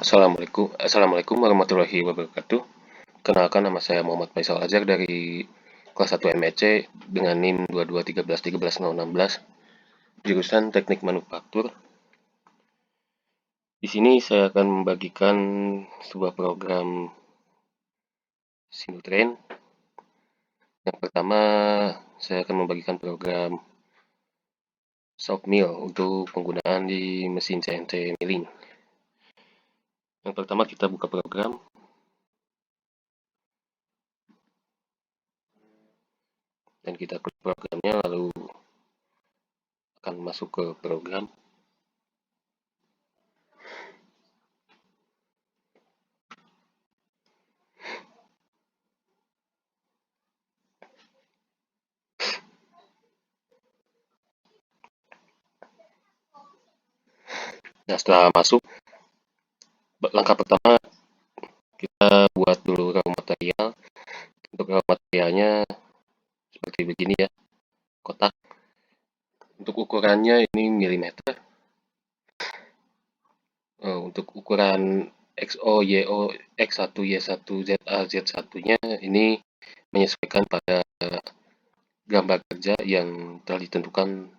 Assalamualaikum warahmatullahi wabarakatuh. Kenalkan, nama saya Muhammad Faisal Azhar dari kelas 1 MEC dengan NIM 2213131016, jurusan Teknik Manufaktur. Di sini saya akan membagikan sebuah program Sinutrain. Yang pertama, saya akan membagikan program Sawmill untuk penggunaan di mesin CNC milling. Yang pertama, kita buka program. Dan kita klik programnya, lalu akan masuk ke program. Nah, setelah masuk, langkah pertama kita buat dulu raw material. Untuk raw materialnya seperti begini ya, kotak. Untuk ukurannya ini milimeter. Untuk ukuran XO, YO, X1, Y1, ZA, Z1-nya ini menyesuaikan pada gambar kerja yang telah ditentukan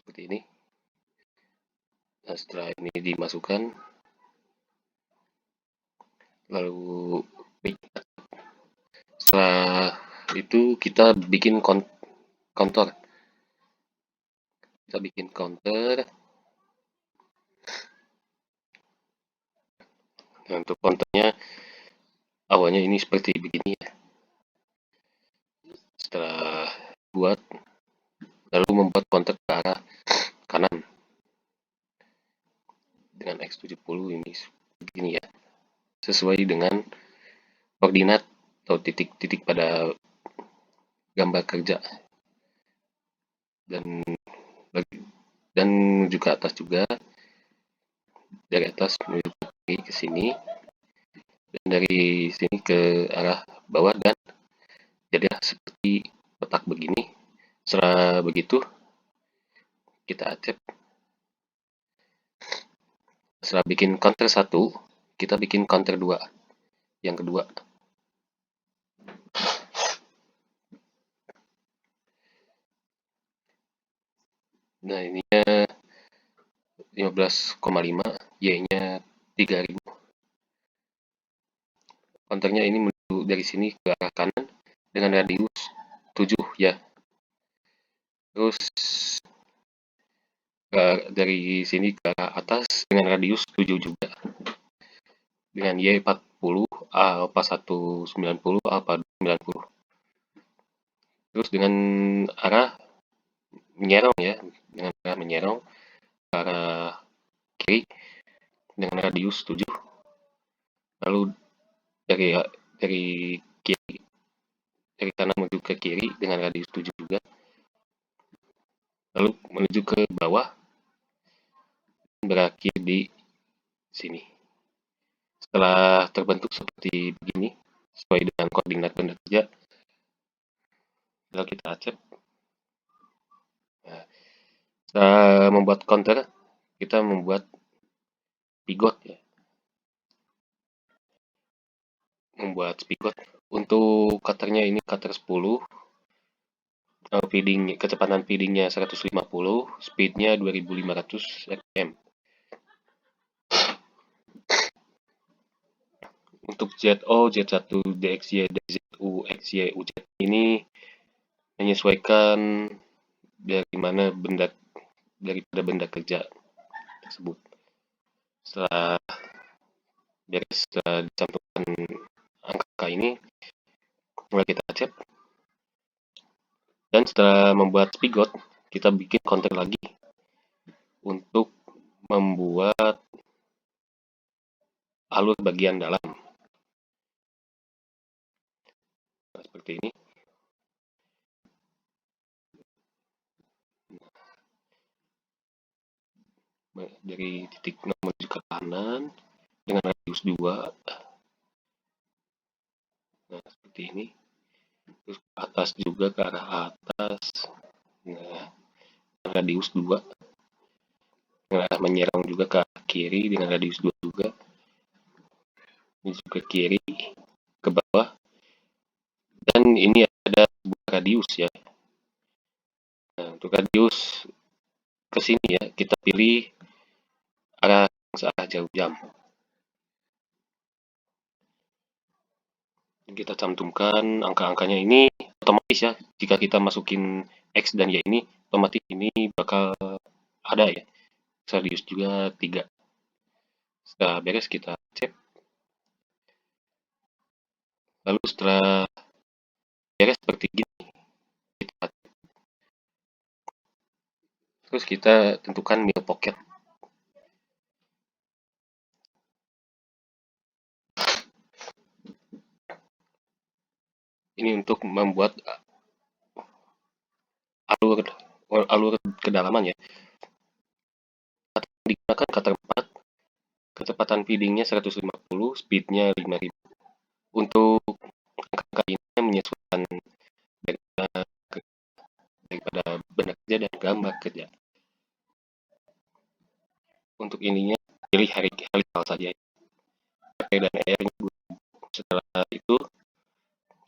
seperti ini. Nah, setelah ini dimasukkan, lalu setelah itu kita bikin counter. Kita bikin counter. Nah, untuk counternya awalnya ini seperti begini ya. Setelah buat, lalu membuat counter ke arah kanan dengan X70 ini begini ya, sesuai dengan koordinat atau titik-titik pada gambar kerja, dan menuju ke atas juga, dari atas menuju ke sini, dan dari sini ke arah bawah, dan jadilah seperti kotak begini. Setelah begitu kita acep. Setelah bikin counter 1, kita bikin counter 2 yang kedua. Nah, ininya 15,5, Y-nya 3000. Counternya ini menuju dari sini ke arah kanan dengan radius 7 ya. Terus dari sini ke arah atas dengan radius 7 juga. Dengan Y40, alpha 190, alpha 290. Terus dengan arah menyerong ya, dengan arah menyerong ke arah kiri dengan radius 7. Lalu dari kiri, dari kanan menuju ke kiri dengan radius 7 juga. Lalu menuju ke bawah, berakhir di sini. Setelah terbentuk seperti begini, sesuai dengan koordinat benda kerja, lalu kita acep. Nah, setelah membuat counter, kita membuat spigot ya. Membuat spigot. Untuk cutternya ini cutter 10. Kecepatan feedingnya 150, speednya 2500 rpm. Untuk ZO, Z1, DXY, dan ZU, XY, UZ ini menyesuaikan daripada benda kerja tersebut. Setelah dicantumkan angka ini, mulai kita acep. Dan setelah membuat spigot, kita bikin counter lagi untuk membuat alur bagian dalam. Nah, seperti ini. Dari titik 0 menuju ke kanan dengan radius 2. Nah, seperti ini. Terus ke atas juga, ke arah atas. Nah, radius 2. dengan arah menyerang juga ke kiri dengan radius 2 juga. Ini juga ke kiri, ke bawah. Dan ini ada sebuah radius ya. Nah, untuk radius ke sini ya, kita pilih arah searah jauh jam. Kita cantumkan angka-angkanya ini otomatis ya. Jika kita masukin X dan Y ini, otomatis ini bakal ada ya. Radius juga 3. Setelah beres kita cek. Lalu setelah beres seperti gini, kita, terus kita tentukan mil pocket. Ini untuk membuat alur alur kedalaman ya. Digunakan cutter 4, kecepatan feedingnya 150, speednya 5000. Untuk angka ini menyesuaikan daripada benda kerja dan gambar kerja. Untuk ininya pilih hari saja. P dan R. Setelah itu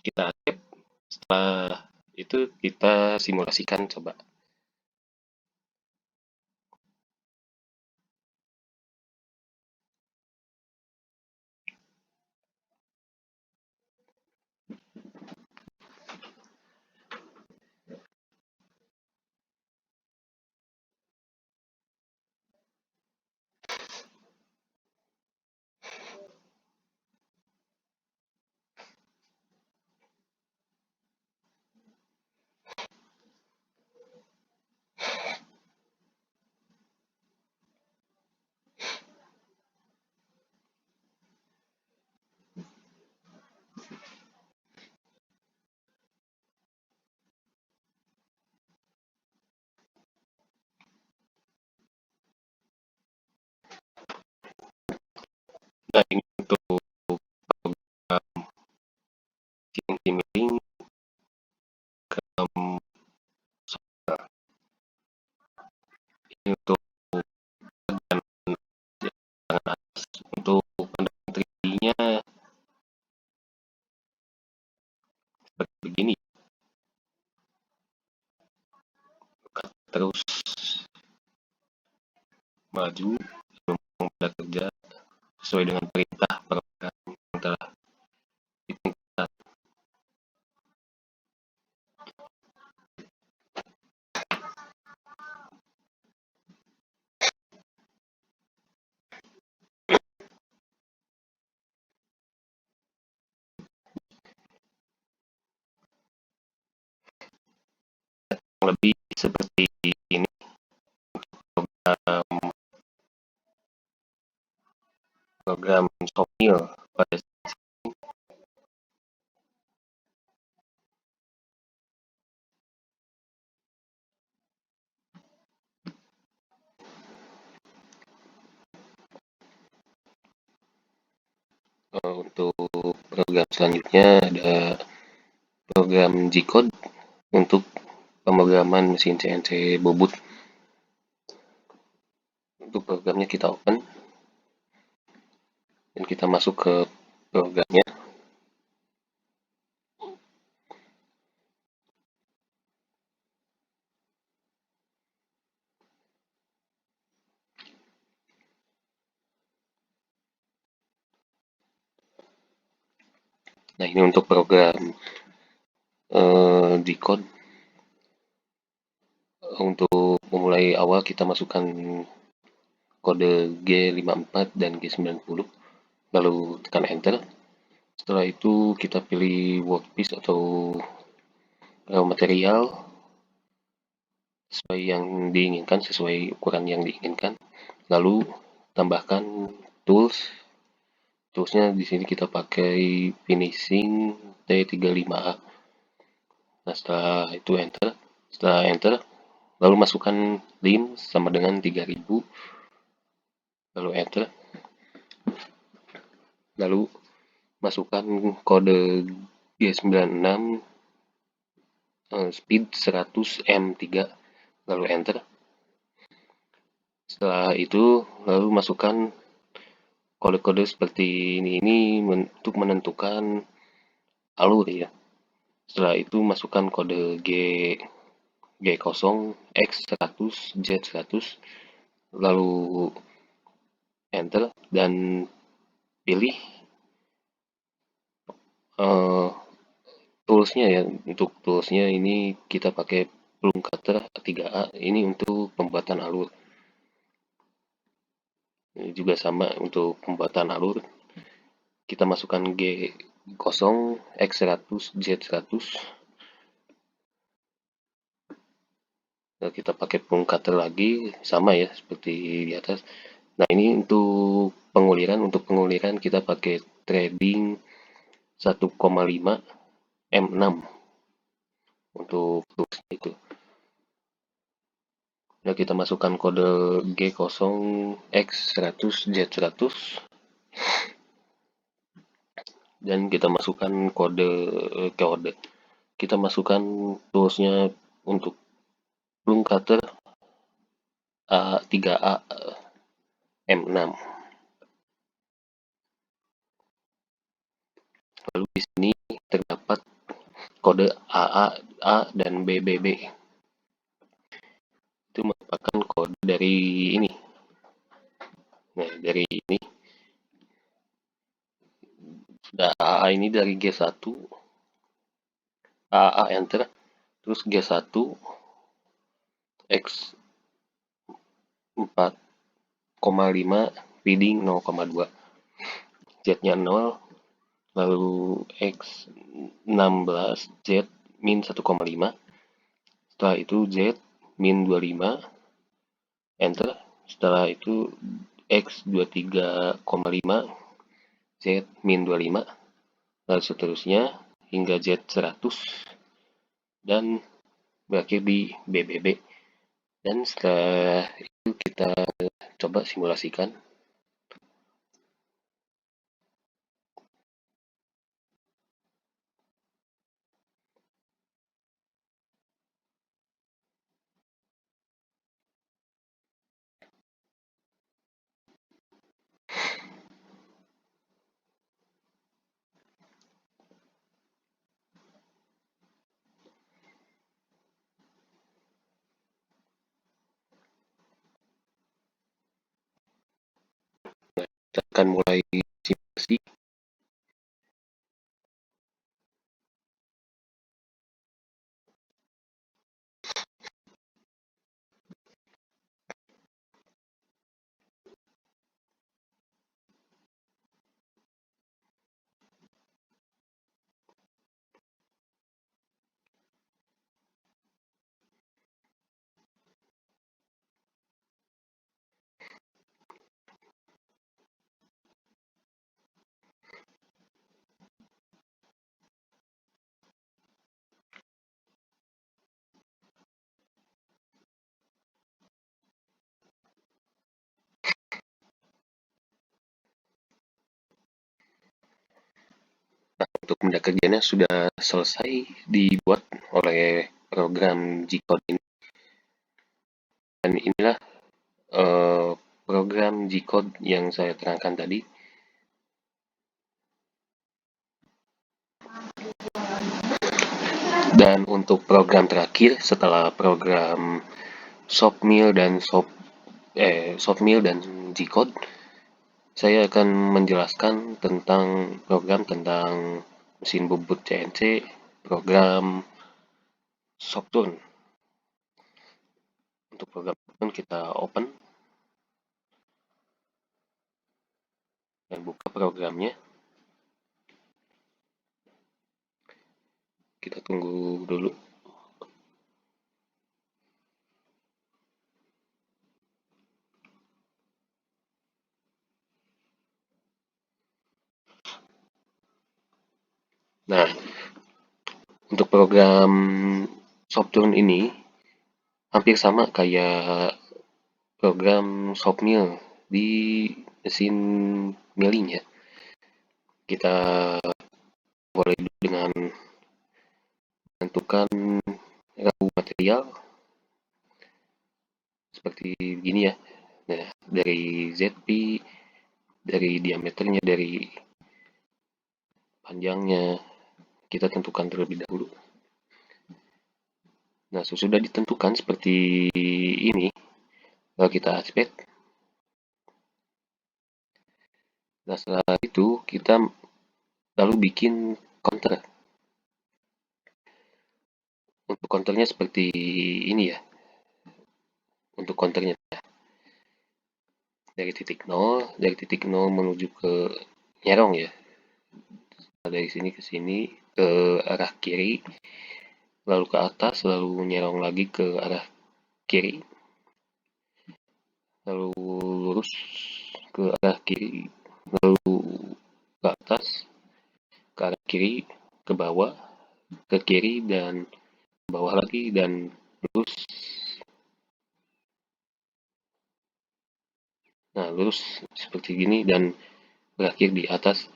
kita save. Setelah itu kita simulasikan coba. Nah, ini untuk milling ini untuk untuk pendampingnya seperti begini. Terus maju memulai kerja sesuai dengan perintah program yang telah ditentukan. Lebih seperti ini program Sawmill pada untuk program selanjutnya ada program G-Code untuk pemrograman mesin CNC bobot. Untuk programnya kita open dan kita masuk ke programnya. Nah, ini untuk program G-Code. Untuk memulai awal kita masukkan kode G54 dan G90, lalu tekan enter. Setelah itu kita pilih workpiece atau material sesuai yang diinginkan, sesuai ukuran yang diinginkan. Lalu tambahkan tools. Toolsnya di sini kita pakai finishing T35A. Nah, setelah itu enter. Setelah enter, lalu masukkan lim sama dengan 3000. Lalu enter. Lalu masukkan kode G96 speed 100 M3, lalu enter. Setelah itu lalu masukkan kode-kode seperti ini untuk menentukan alur ya. Setelah itu masukkan kode G0, X100, Z100, lalu enter dan pilih uh, toolsnya ya. Untuk toolsnya ini kita pakai plum cutter 3A ini untuk pembuatan alur. Ini juga sama untuk pembuatan alur. Kita masukkan G0, X100, Z100. Nah, kita pakai plum cutter lagi sama ya seperti di atas. Nah, ini untuk penguliran kita pakai threading 1,5 M6 untuk toolsnya itu. Nah, kita masukkan kode G0 X100 Z100 dan kita masukkan kode. Kita masukkan toolsnya untuk plum cutter A3A M6. Lalu di sini terdapat kode AA dan BBB. Itu merupakan kode dari ini. Nah, dari ini sudah AA ini dari G1, AA enter, terus G1 X 4,5 feeding 0,2, Z-nya 0, lalu X 16 Z min 1,5, setelah itu Z min 25, enter, setelah itu X 23,5 Z min 25, lalu seterusnya hingga Z 100 dan berakhir di BBB. Dan setelah itu kita coba simulasikan. Kita akan mulai simulasi. Nah, untuk benda kerjanya sudah selesai dibuat oleh program G-Code ini. Dan inilah program G-Code yang saya terangkan tadi. Dan untuk program terakhir setelah program Shopmill dan G-Code, saya akan menjelaskan tentang program tentang mesin bubut CNC, program Shopturn. Untuk program Shopturn kita open dan buka programnya. Kita tunggu dulu. Nah, untuk program Shopturn ini hampir sama kayak program Shopmill di mesin milling ya. Kita mulai dengan menentukan raw material seperti gini ya. Nah, dari ZP, dari diameternya, dari panjangnya, kita tentukan terlebih dahulu. Nah, sesudah ditentukan seperti ini, lalu kita aspek. Nah, setelah itu kita lalu bikin counter. Untuk counternya seperti ini ya. Untuk counternya dari titik nol menuju ke nyerong ya. Dari sini ke sini ke arah kiri, lalu ke atas, lalu nyerong lagi ke arah kiri, lalu lurus ke arah kiri, lalu ke atas, ke arah kiri, ke bawah, ke kiri, dan ke bawah lagi, dan lurus. Nah, lurus seperti gini dan berakhir di atas.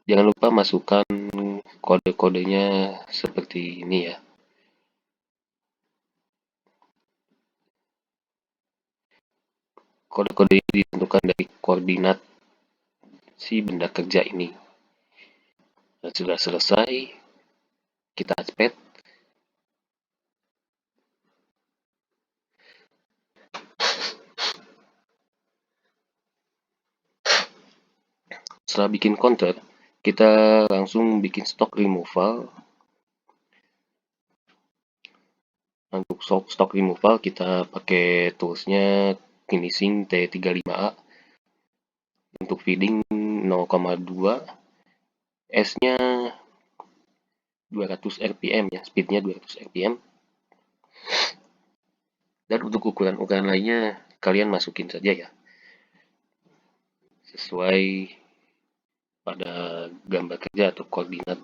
Jangan lupa masukkan kode-kodenya seperti ini ya. Kode-kode ini ditentukan dari koordinat si benda kerja ini. Dan sudah selesai, kita aspek. Setelah bikin counter, kita langsung bikin stock removal. Untuk stock removal kita pakai toolsnya finishing T35A. Untuk feeding 0,2, S-nya 200 rpm ya, speednya 200 rpm. Dan untuk ukuran-ukuran lainnya kalian masukin saja ya, sesuai pada gambar kerja atau koordinat.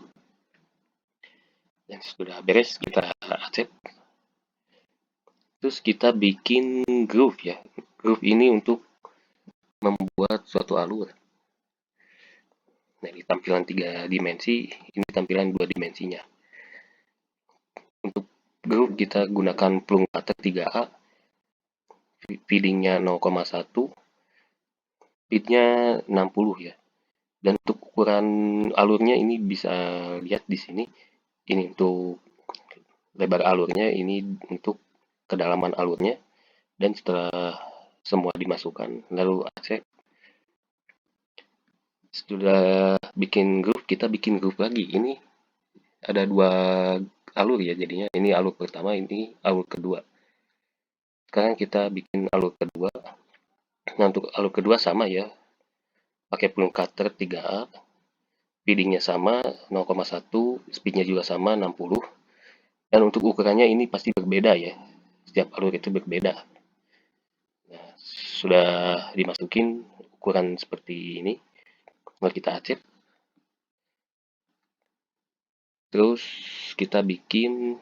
Dan sudah beres, kita accept. Terus kita bikin groove ya. Groove ini untuk membuat suatu alur. Nah, ini tampilan 3 dimensi, ini tampilan 2 dimensinya. Untuk groove kita gunakan plung cutter 3A, feedingnya 0,1, speednya 60 ya. Dan untuk ukuran alurnya ini bisa lihat di sini. Ini untuk lebar alurnya, ini untuk kedalaman alurnya. Dan setelah semua dimasukkan, lalu accept. Sudah bikin groove, kita bikin groove lagi. Ini ada 2 alur ya jadinya. Ini alur pertama, ini alur kedua. Sekarang kita bikin alur kedua. Nah, untuk alur kedua sama ya. Pakai plung cutter 3A. Feedingnya sama 0,1, speednya juga sama 60. Dan untuk ukurannya ini pasti berbeda ya. Setiap alur itu berbeda. Nah, sudah dimasukin ukuran seperti ini. Lalu kita acet. Terus kita bikin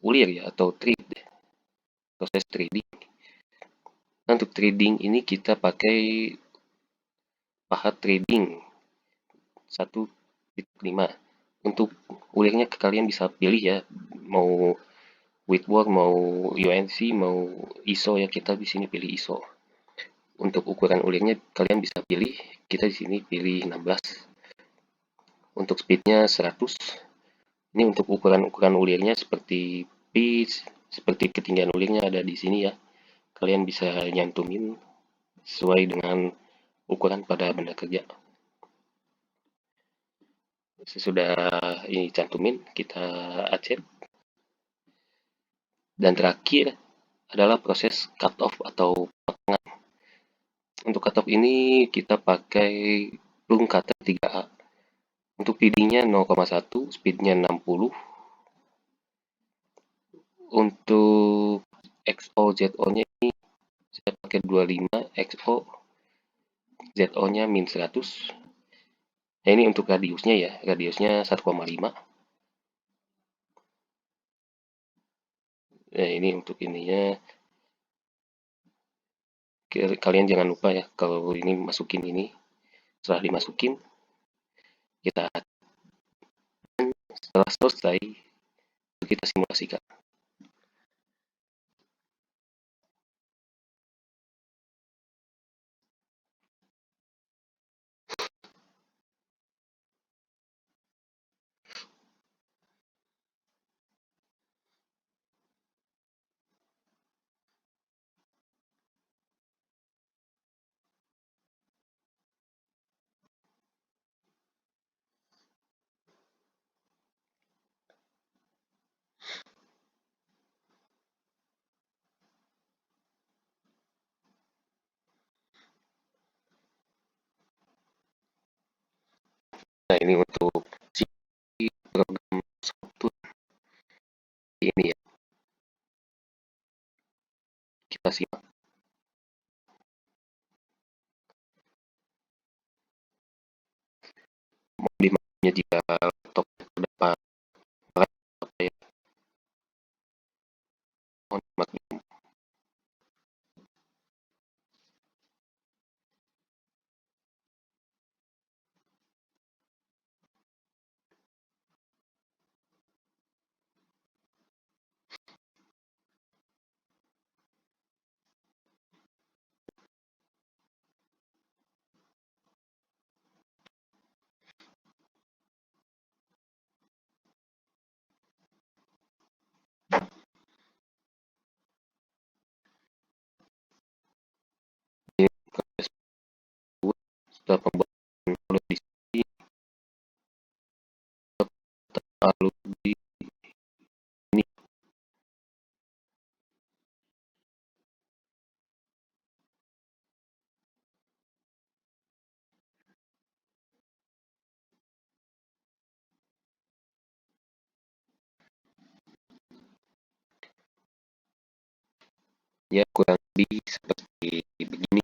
ulir ya, atau thread. Proses threading. Nah, untuk threading ini kita pakai pahat threading 1.5. Untuk ulirnya kalian bisa pilih ya, mau Whitworth, mau UNC, mau ISO ya, kita di sini pilih ISO. Untuk ukuran ulirnya kalian bisa pilih, kita di sini pilih 16. Untuk speednya 100. Ini untuk ukuran-ukuran ulirnya seperti pitch, seperti ketinggian ulirnya ada di sini ya. Kalian bisa nyantumin sesuai dengan ukuran pada benda kerja. Sesudah ini cantumin, kita acet. Dan terakhir adalah proses cut off atau potongan. Untuk cut off ini kita pakai plung cutter 3A. Untuk feedingnya 0,1, speednya 60. Untuk XO ZO-nya ini saya pakai 25, XO ZO-nya min 100. Nah, ini untuk radiusnya ya, radiusnya 1,5. Nah, ini untuk ininya. Kalian jangan lupa ya, kalau ini masukin ini. Setelah dimasukin, kita setelah selesai, kita simulasikan. Nah, ini untuk si program software ini ya, kita simak. Dimana jika laptop terdapat apa ya, mohon maklum. Ini proses setelah pembuatan kondisi lalu di ini ya kurang lebih seperti begini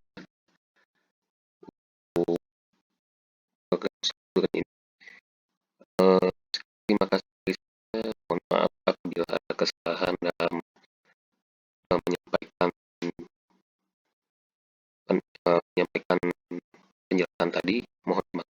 untuk program software ini. Terima kasih. Mohon maaf apabila ada kesalahan dalam menyampaikan menyampaikan penjelasan tadi. Mohon maaf.